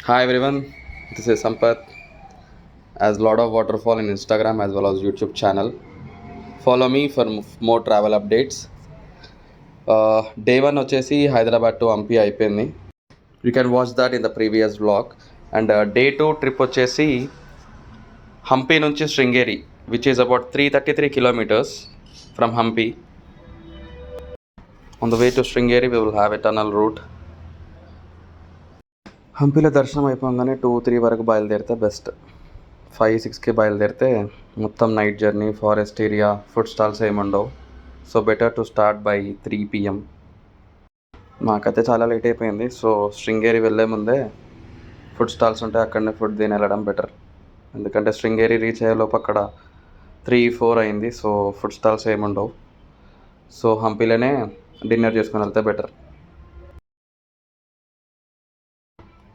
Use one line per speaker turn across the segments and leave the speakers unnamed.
Hi everyone, this is Sampath as Lord of Waterfall in Instagram as well as YouTube channel. Follow me for more travel updates. Day 1 వచ్చేసి Hyderabad to Hampi అయిపోయింది. You can watch that in the previous vlog. And day 2 trip వచ్చేసి హంపి నుంచి Sringeri, which is about 333 kilometers from Hampi. On the way to Sringeri we will have a tunnel route. హంపిలో దర్శనం అయిపోగానే 2-3 వరకు బయలుదేరితే best. 5-6కి బయలుదేరితే మొత్తం night journey, forest area, food stalls ఏముండవు. So better to start by 3 PM. మాకైతే చాలా లేట్ అయిపోయింది. సో శృంగేరి వెళ్ళే ముందే ఫుడ్ స్టాల్స్ ఉంటే అక్కడనే ఫుడ్ తిని వెళ్ళడం బెటర్. ఎందుకంటే శృంగేరి రీచ్ అయ్యేలోపు అక్కడ 3-4 అయింది. సో ఫుడ్ స్టాల్స్ ఏముండవు. సో హంపిలోనే డిన్నర్ చేసుకుని వెళ్తే బెటర్.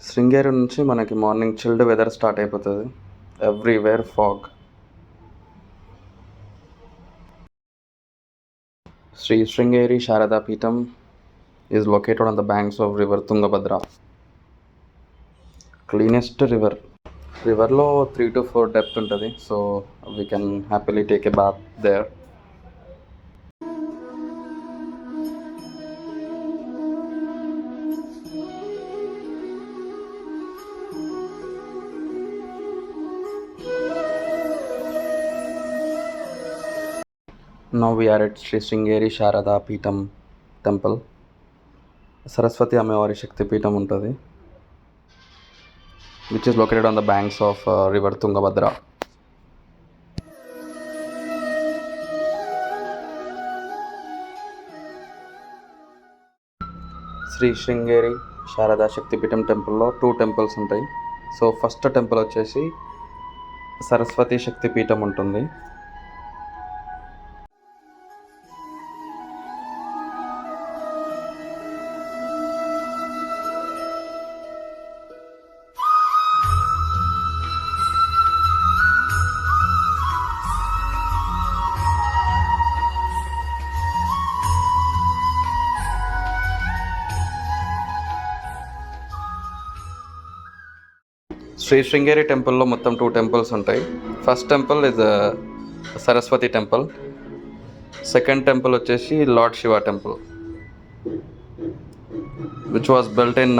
శృంగేరి నుంచి మనకి మార్నింగ్ చిల్డ్ వెదర్ స్టార్ట్ అయిపోతుంది. Everywhere fog. Sri Sringeri Sharada Peetham is located on the banks of river Tungabadra. Cleanest river. Riverలో 3 to 4 depth ఉంటుంది. So we can happily take a bath there. Now we are at Sri Sringeri Sharada Peetham Temple. Saraswati అమ్మవారి శక్తి పీఠం ఉంటుంది, which is located on the banks of river Tungabadra. Shri Sringeri Sharada శక్తిపీఠం టెంపుల్లో 2 temples ఉంటాయి. So first temple వచ్చేసి సరస్వతి శక్తిపీఠం ఉంటుంది. శ్రీ శృంగేరి టెంపుల్లో మొత్తం 2 టెంపుల్స్ ఉంటాయి. First temple is Saraswati temple. Second temple వచ్చేసి lord Shiva temple, which was built in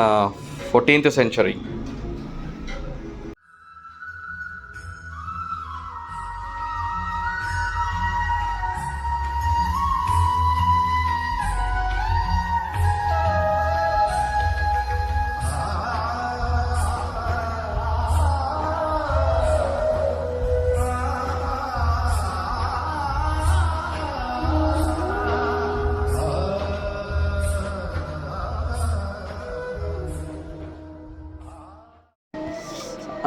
14th century.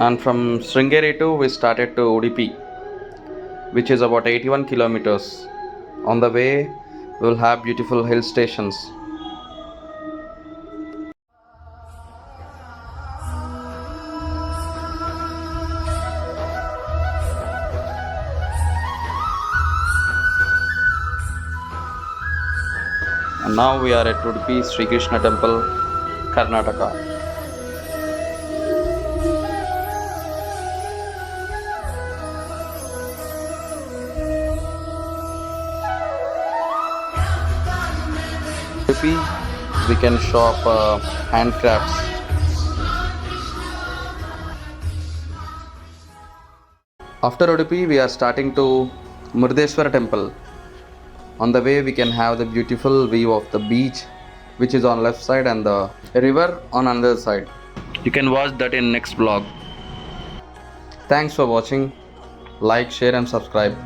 And from Sringeri to we started to UDUPI, which is about 81 kilometers. On the way we will have beautiful hill stations. And now we are at UDUPI Krishna Temple, Karnataka. We can shop handcrafts. After UDUPI we are starting to Murdeshwara Temple. On the way we can have the beautiful view of the beach, which is on left side, and the river on another side. You can watch that in next vlog. Thanks for watching. Like, share and subscribe.